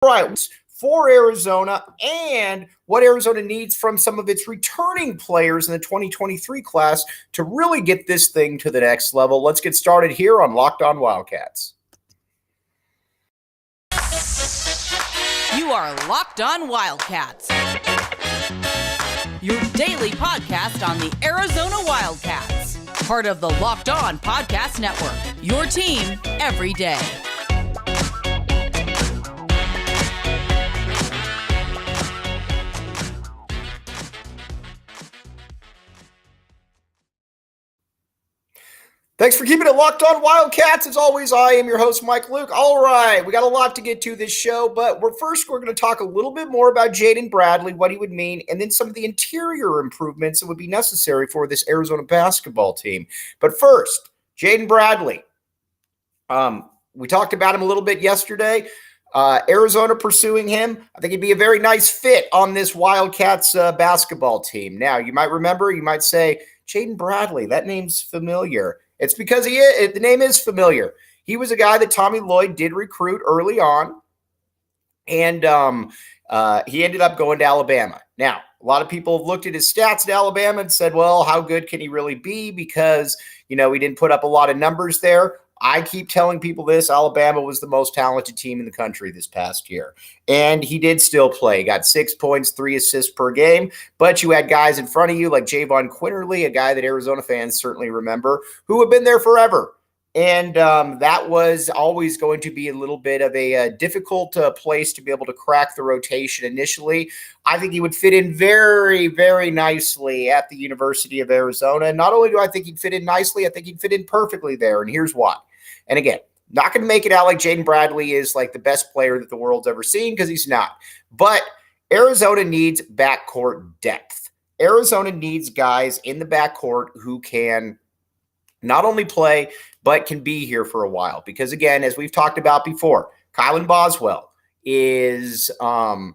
Right, for Arizona and what Arizona needs from some of its returning players in the 2023 class to really get this thing to the next level. Let's get started here on Locked On Wildcats. You are Locked On Wildcats, your daily podcast on the Arizona Wildcats, part of the Locked On Podcast Network, your team every day. Thanks for keeping it locked on Wildcats. As always, I am your host, Mike Luke. All right, we got a lot to get to this show, but we're going to talk a little bit more about Jaden Bradley, what he would mean, and then some of the interior improvements that would be necessary for this Arizona basketball team. But first, Jaden Bradley. We talked about him a little bit yesterday. Arizona pursuing him. I think he'd be a very nice fit on this Wildcats basketball team. Now, you might say, Jaden Bradley, that name's familiar. It's because the name is familiar. He was a guy that Tommy Lloyd did recruit early on, and he ended up going to Alabama. Now, a lot of people have looked at his stats at Alabama and said, well, how good can he really be? Because, he didn't put up a lot of numbers there. I keep telling people this, Alabama was the most talented team in the country this past year. And he did still play. He got 6 points, 3 assists per game. But you had guys in front of you like Javon Quinterly, a guy that Arizona fans certainly remember, who have been there forever. And that was always going to be a little bit of a difficult place to be able to crack the rotation initially. I think he would fit in very, very nicely at the University of Arizona. And not only do I think he'd fit in nicely, I think he'd fit in perfectly there. And here's why. And again, not going to make it out like Jaden Bradley is like the best player that the world's ever seen, because he's not. But Arizona needs backcourt depth. Arizona needs guys in the backcourt who can not only play, but can be here for a while. Because again, as we've talked about before, Kylan Boswell is, I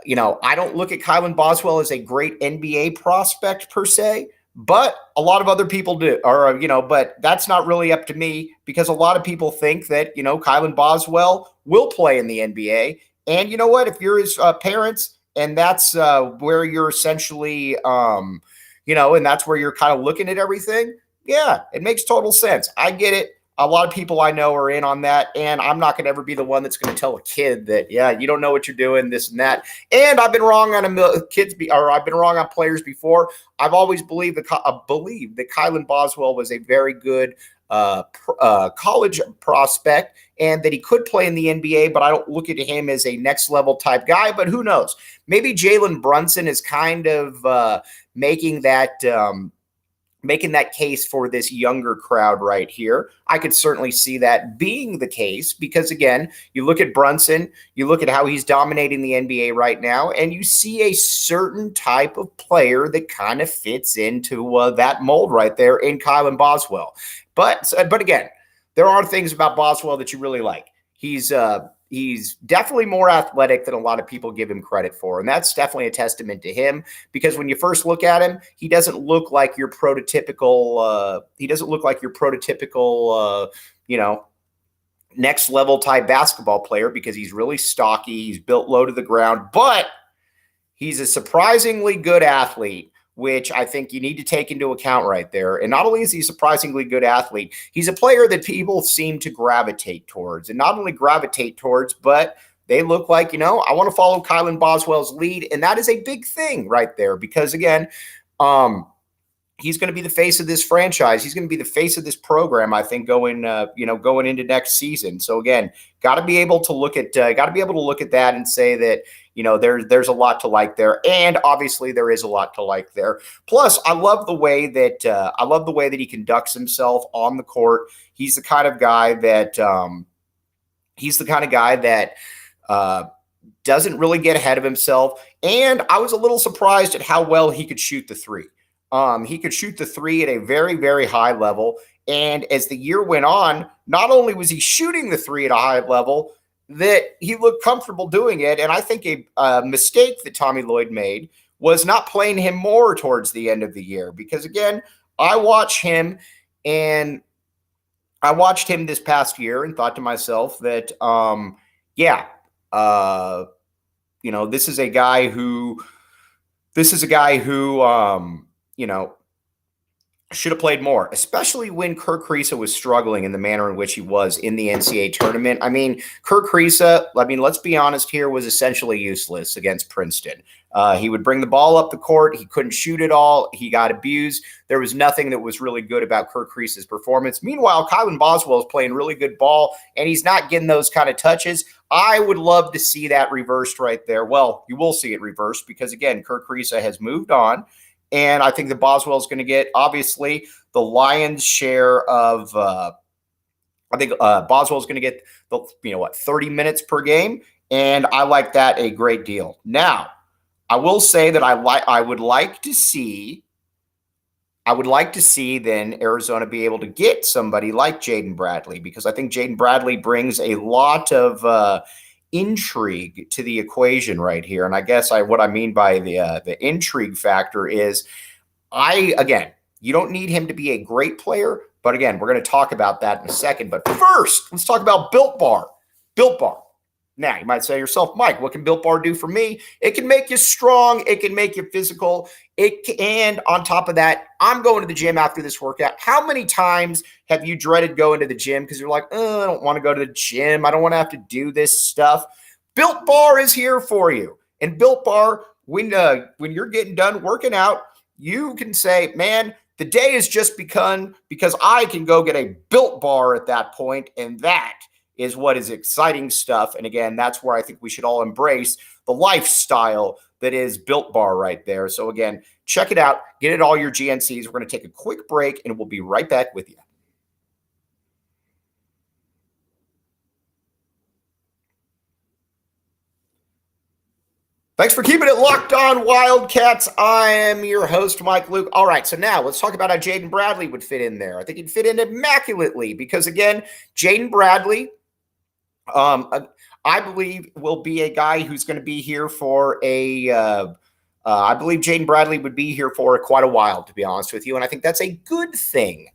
don't look at Kylan Boswell as a great NBA prospect per se, but a lot of other people do, but that's not really up to me, because a lot of people think that, Kylan Boswell will play in the NBA. And you know what? If you're his parents and that's where you're essentially, and that's where you're kind of looking at everything, yeah, it makes total sense. I get it. A lot of people I know are in on that, and I'm not going to ever be the one that's going to tell a kid that, yeah, you don't know what you're doing, this and that. And I've been wrong on I've been wrong on players before. I've always believed that Kylan Boswell was a very good college prospect and that he could play in the NBA, but I don't look at him as a next level type guy. But who knows? Maybe Jalen Brunson is kind of making that case for this younger crowd right here. I could certainly see that being the case, because again, you look at Brunson, you look at how he's dominating the NBA right now, and you see a certain type of player that kind of fits into that mold right there in Kylan Boswell. But again, there are things about Boswell that you really like. He's definitely more athletic than a lot of people give him credit for. And that's definitely a testament to him, because when you first look at him, he doesn't look like your prototypical, next level type basketball player, because he's really stocky. He's built low to the ground, but he's a surprisingly good athlete, which I think you need to take into account right there. And not only is he a surprisingly good athlete, he's a player that people seem to gravitate towards. And not only gravitate towards, but they look like, I want to follow Kylan Boswell's lead. And that is a big thing right there, because again, he's going to be the face of this franchise. He's going to be the face of this program, I think, going into next season. So again, got to be able to look at that and say that, there's a lot to like there. And obviously there is a lot to like there. Plus, I love the way that he conducts himself on the court. He's the kind of guy that doesn't really get ahead of himself. And I was a little surprised at how well he could shoot the three. He could shoot the three at a very, very high level. And as the year went on, not only was he shooting the three at a high level, that he looked comfortable doing it. And I think a mistake that Tommy Lloyd made was not playing him more towards the end of the year. Because again, I watched him this past year and thought to myself that, This is a guy who should have played more, especially when Kirk Kriisa was struggling in the manner in which he was in the NCAA tournament. I mean, Kirk Kriisa, let's be honest here, was essentially useless against Princeton. He would bring the ball up the court. He couldn't shoot it all. He got abused. There was nothing that was really good about Kirk Kriisa's performance. Meanwhile, Kylan Boswell is playing really good ball, and he's not getting those kind of touches. I would love to see that reversed right there. Well, you will see it reversed because, again, Kirk Kriisa has moved on. And I think that Boswell is going to get, obviously, the lion's share of. Boswell is going to get 30 minutes per game, and I like that a great deal. Now, I will say that I would like to see then Arizona be able to get somebody like Jaden Bradley, because I think Jaden Bradley brings a lot of intrigue to the equation right here. And I guess what I mean by the intrigue factor is, you don't need him to be a great player, but again, we're going to talk about that in a second. But first, let's talk about Built Bar. Built Bar. Now, you might say to yourself, Mike, what can Built Bar do for me? It can make you strong. It can make you physical. And on top of that, I'm going to the gym after this workout. How many times have you dreaded going to the gym because you're like, I don't want to go to the gym. I don't want to have to do this stuff. Built Bar is here for you. And Built Bar, when you're getting done working out, you can say, man, the day has just begun because I can go get a Built Bar at that point, and that is what is exciting stuff. And again, that's where I think we should all embrace the lifestyle that is Built Bar right there. So again, check it out. Get it all your GNCs. We're going to take a quick break, and we'll be right back with you. Thanks for keeping it locked on, Wildcats. I am your host, Mike Luke. All right, so now let's talk about how Jaden Bradley would fit in there. I think he'd fit in immaculately because, again, Jaden Bradley, I believe, will be a guy who's going to be here for I believe Jaden Bradley would be here for quite a while, to be honest with you, and I think that's a good thing.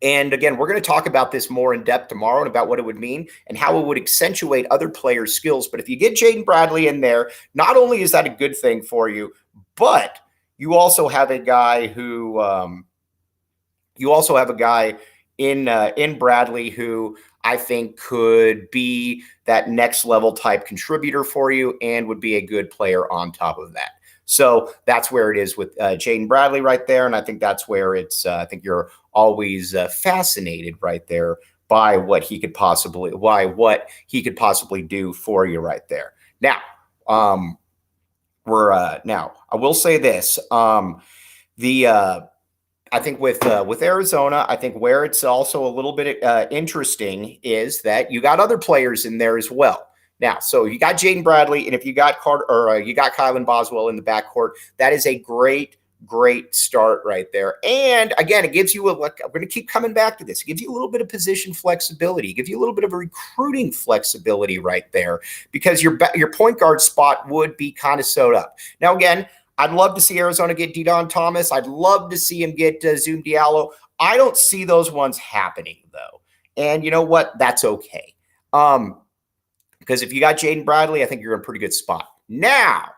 And again, we're going to talk about this more in depth tomorrow and about what it would mean and how it would accentuate other players' skills. But if you get Jaden Bradley in there, not only is that a good thing for you, but you also have a guy who in Bradley who I think could be that next level type contributor for you and would be a good player on top of that. So that's where it is with Jaden Bradley right there. And I think that's where it's, I think you're always fascinated right there by what he could possibly do for you right there. Now, now I will say this, I think with Arizona, I think where it's also a little bit interesting is that you got other players in there as well. Now, so you got Jaden Bradley, and if you got you got Kylan Boswell in the backcourt, that is a great start right there. And again, it gives you I'm going to keep coming back to this. It gives you a little bit of position flexibility. It gives you a little bit of a recruiting flexibility right there because your point guard spot would be kind of sewed up. Now, again, I'd love to see Arizona get Didon Thomas. I'd love to see him get Zoom Diallo. I don't see those ones happening, though. And you know what? That's okay. Because if you got Jaden Bradley, I think you're in a pretty good spot. Now,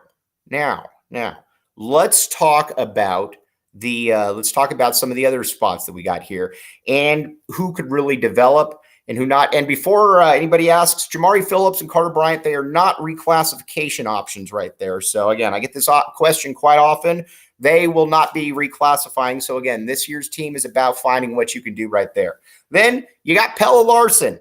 let's talk about some of the other spots that we got here and who could really develop and who not. And before anybody asks, Jamari Phillips and Carter Bryant, they are not reclassification options right there. So again, I get this question quite often. They will not be reclassifying. So again, this year's team is about finding what you can do right there. Then you got Pelle Larson.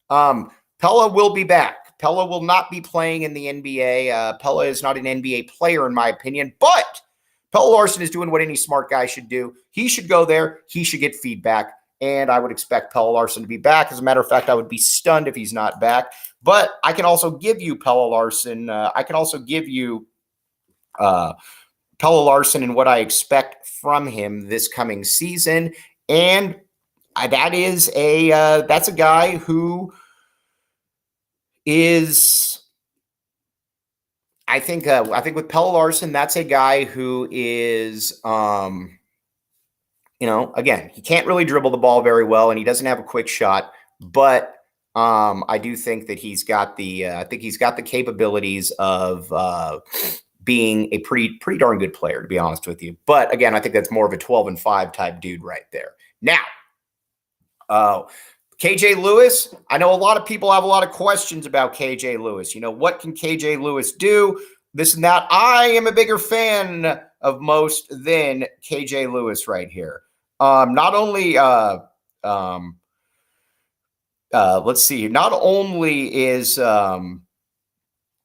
Pelle will be back. Pelle will not be playing in the NBA. Pelle is not an NBA player, in my opinion, but Pelle Larson is doing what any smart guy should do. He should go there. He should get feedback, and I would expect Pelle Larson to be back. As a matter of fact, I would be stunned if he's not back. But I can also give you Pelle Larson. I can also give you Pelle Larson and what I expect from him this coming season, and that's a guy who is, I think with Pelle Larson, that's a guy who is, again, he can't really dribble the ball very well and he doesn't have a quick shot, but I do think that he's got the I think he's got the capabilities of being a pretty darn good player, to be honest with you. But again, I think that's more of a 12-5 type dude right there. Now, KJ Lewis, I know a lot of people have a lot of questions about KJ Lewis. What can KJ Lewis do? This and that. I am a bigger fan of most than KJ Lewis right here. Not only let's see. Not only is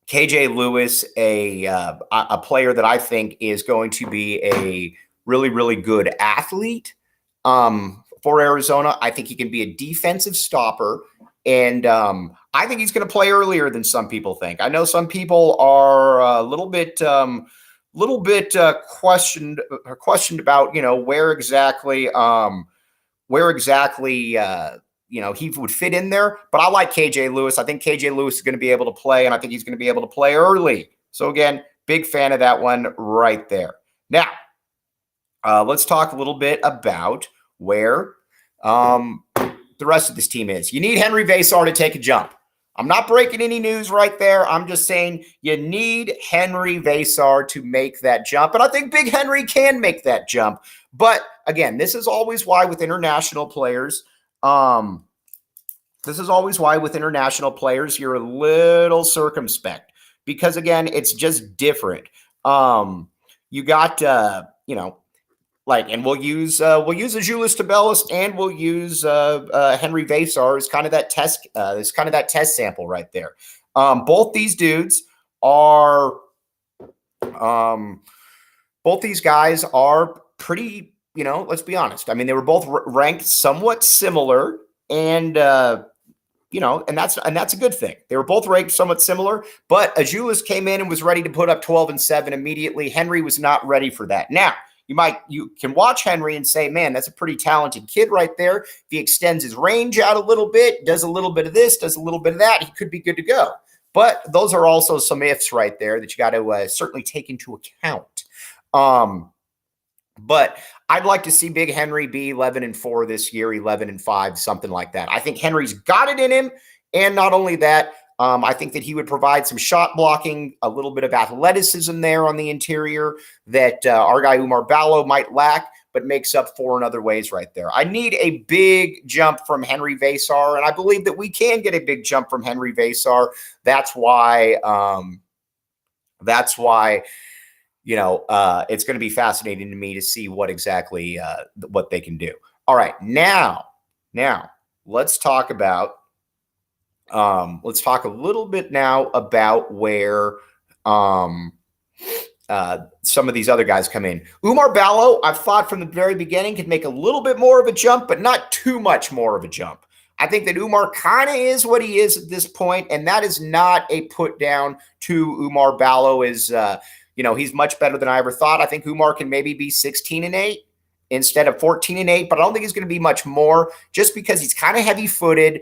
KJ Lewis a player that I think is going to be a really, really good athlete for Arizona. I think he can be a defensive stopper, and I think he's going to play earlier than some people think. I know some people are a little bit questioned about where exactly he would fit in there. But I like KJ Lewis. I think KJ Lewis is going to be able to play, and I think he's going to be able to play early. So again, big fan of that one right there. Now, let's talk a little bit about where the rest of this team is. You need Henri Veesaar to take a jump. I'm not breaking any news right there. I'm just saying you need Henri Veesaar to make that jump. And I think Big Henry can make that jump. But again, this is always why with international players, you're a little circumspect because again, it's just different. You got, and we'll use Azuolas Tubelis and we'll use Henri Veesaar as kind of that test, test sample right there. Both these dudes are, both these guys are pretty. Let's be honest. I mean, they were both ranked somewhat similar, and and that's a good thing. They were both ranked somewhat similar, but Azuolas came in and was ready to put up 12 and 7 immediately. Henry was not ready for that. Now, you can watch Henry and say, man, that's a pretty talented kid right there. If he extends his range out a little bit, does a little bit of this, does a little bit of that, he could be good to go. But those are also some ifs right there that you got to certainly take into account. But I'd like to see Big Henry be 11-4 this year, 11-5, something like that. I think Henry's got it in him. And not only that, I think that he would provide some shot blocking, a little bit of athleticism there on the interior that our guy Umar Ballo might lack, but makes up for in other ways right there. I need a big jump from Henri Veesaar, and I believe that we can get a big jump from Henri Veesaar. That's why it's going to be fascinating to me to see what exactly what they can do. All right, now let's talk about let's talk a little bit now about where some of these other guys come in. Umar Ballo, I've thought from the very beginning, could make a little bit more of a jump, but not too much more of a jump. I think that Umar kind of is what he is at this point, and that is not a put down to Umar Ballo. He's much better than I ever thought. I think Umar can maybe be 16-8 instead of 14-8, but I don't think he's going to be much more just because he's kind of heavy-footed.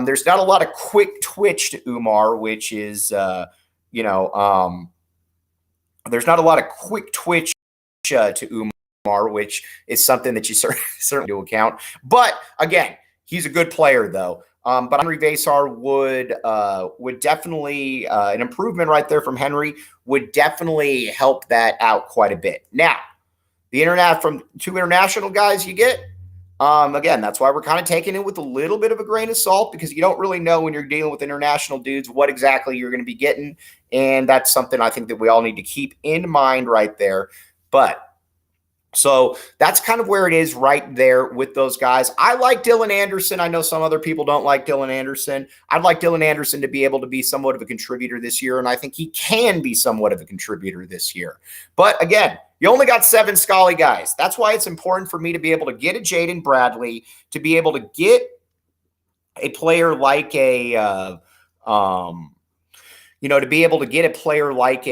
There's not a lot of quick twitch to Umar, which is, there's not a lot of quick twitch to Umar, which is something that you certainly do account. But again, he's a good player though. But Henri Veesaar would definitely an improvement right there from Henry would definitely help that out quite a bit. Now, from two international guys you get, again, that's why we're kind of taking it with a little bit of a grain of salt because you don't really know when you're dealing with international dudes what exactly you're going to be getting, and that's something I think that we all need to keep in mind right there. But so that's kind of where it is right there with those guys. I like Dylan Anderson. I know some other people don't like Dylan Anderson. I'd like Dylan Anderson to be able to be somewhat of a contributor this year, and I think he can be somewhat of a contributor this year. But again, you only got 7 Scully guys. That's why it's important for me to be able to get a Jaden Bradley, to be able to get a player like to be able to get a player like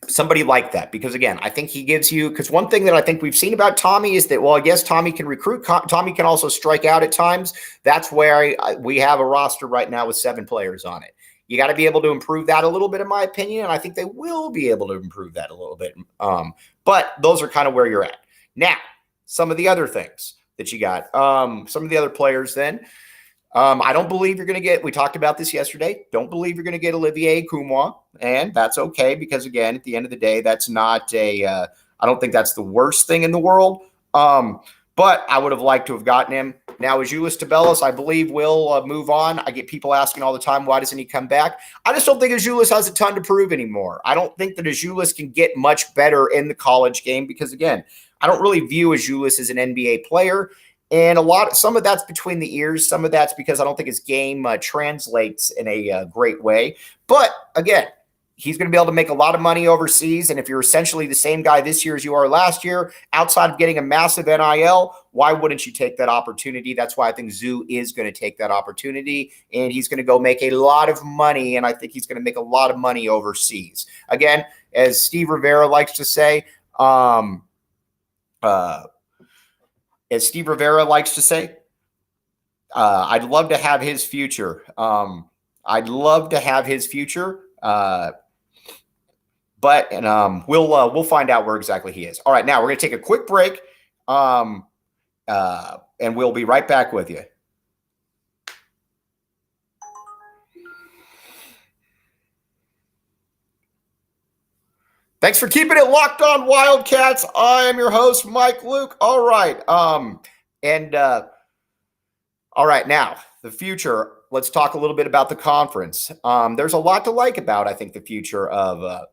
somebody like that, because again, I think he gives you, because one thing that I think we've seen about Tommy is that, well, I guess Tommy can recruit. Tommy can also strike out at times. That's where we have a roster right now with 7 players on it. You got to be able to improve that a little bit, in my opinion, and I think they will be able to improve that a little bit. But those are kind of where you're at. Now, some of the other things. that you got. Some of the other players then. I don't believe you're going to get, we talked about this yesterday, don't believe you're going to get Olivier Nkamhoua, and that's okay because, again, at the end of the day, that's not I don't think that's the worst thing in the world, but I would have liked to have gotten him. Now, Azuolas Tubelis, I believe, will move on. I get people asking all the time, why doesn't he come back? I just don't think Azuolas has a ton to prove anymore. I don't think that Azuolas can get much better in the college game because, again, I don't really view Azuolas as an NBA player. And some of that's between the ears. Some of that's because I don't think his game translates in a great way. But again, he's going to be able to make a lot of money overseas. And if you're essentially the same guy this year as you are last year, outside of getting a massive NIL, why wouldn't you take that opportunity? That's why I think Zoo is going to take that opportunity. And he's going to go make a lot of money. And I think he's going to make a lot of money overseas. Again, as Steve Rivera likes to say, I'd love to have his future. But we'll find out where exactly he is. All right, now we're going to take a quick break, and we'll be right back with you. Thanks for keeping it locked on Wildcats. I am your host, Mike Luke. All right. All right. Now, the future. Let's talk a little bit about the conference. There's a lot to like about, I think, the future of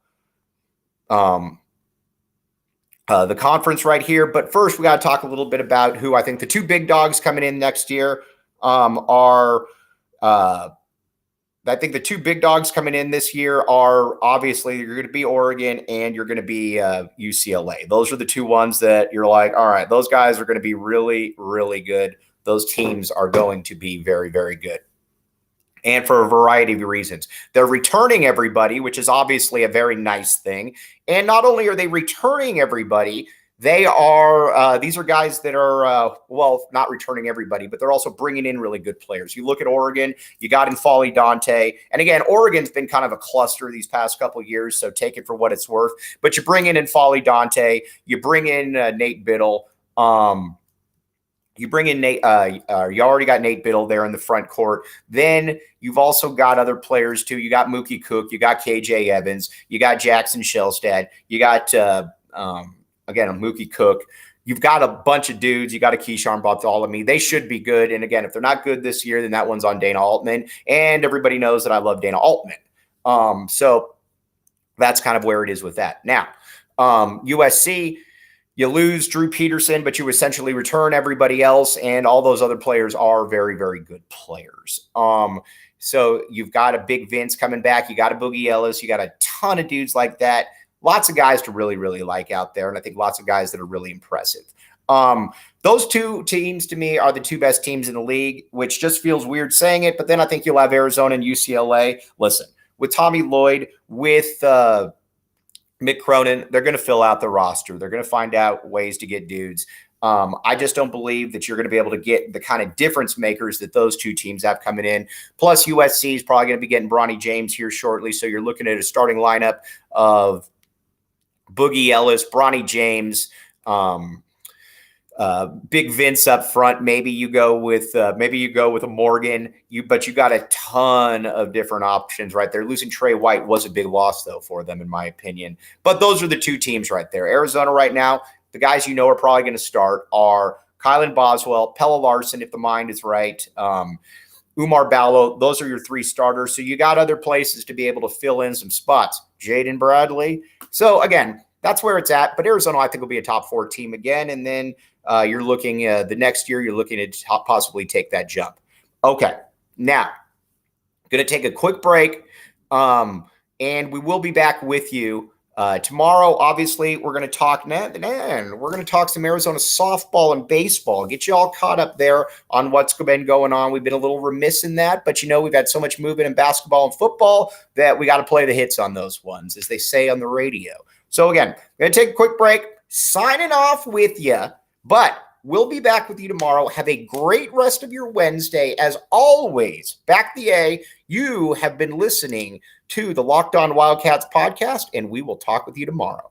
the conference right here. But first, we got to talk a little bit about who I think the two big dogs coming in next year are. I think the two big dogs coming in this year are obviously you're going to be Oregon and you're going to be UCLA. Those are the two ones that you're like, all right, those guys are going to be really, really good. Those teams are going to be very, very good. And for a variety of reasons. They're returning everybody, which is obviously a very nice thing. And not only are they returning everybody, they are these are guys that are, not returning everybody, but they're also bringing in really good players. You look at Oregon, you got in Folly Dante. And again, Oregon's been kind of a cluster these past couple of years, so take it for what it's worth. But you bring in Folly Dante, you bring in Nate Biddle. You bring in Nate, you already got Nate Biddle there in the front court. Then you've also got other players too. You got Mookie Cook, you got KJ Evans, you got Jackson Shellstad, you got again, a Mookie Cook. You've got a bunch of dudes. You got a Keyshawn Bartholomew. They should be good. And again, if they're not good this year, then that one's on Dana Altman. And everybody knows that I love Dana Altman. So that's kind of where it is with that. Now, USC, you lose Drew Peterson, but you essentially return everybody else. And all those other players are very, very good players. So you've got a Big Vince coming back. You got a Boogie Ellis. You got a ton of dudes like that. Lots of guys to really, really like out there. And I think lots of guys that are really impressive. Those two teams to me are the two best teams in the league, which just feels weird saying it. But then I think you'll have Arizona and UCLA. Listen, with Tommy Lloyd, with Mick Cronin, they're going to fill out the roster. They're going to find out ways to get dudes. I just don't believe that you're going to be able to get the kind of difference makers that those two teams have coming in. Plus, USC is probably going to be getting Bronny James here shortly. So you're looking at a starting lineup of Boogie Ellis, Bronny James, Big Vince up front. Maybe you go with a Morgan. But you got a ton of different options right there. Losing Trey White was a big loss though for them, in my opinion. But those are the two teams right there. Arizona right now, the guys you know are probably going to start are Kylan Boswell, Pella Larson, if the mind is right, Umar Ballo. Those are your three starters. So you got other places to be able to fill in some spots. Jaden Bradley. So again, that's where it's at. But Arizona, I think, will be a top 4 team again. And then you're looking the next year, you're looking to possibly take that jump. Okay, now going to take a quick break, and we will be back with you tomorrow. Obviously, we're going to talk we're going to talk some Arizona softball and baseball. Get you all caught up there on what's been going on. We've been a little remiss in that, but we've had so much movement in basketball and football that we got to play the hits on those ones, as they say on the radio. So again, I'm going to take a quick break, signing off with you, but we'll be back with you tomorrow. Have a great rest of your Wednesday. As always, back the A, you have been listening to the Locked On Wildcats podcast, and we will talk with you tomorrow.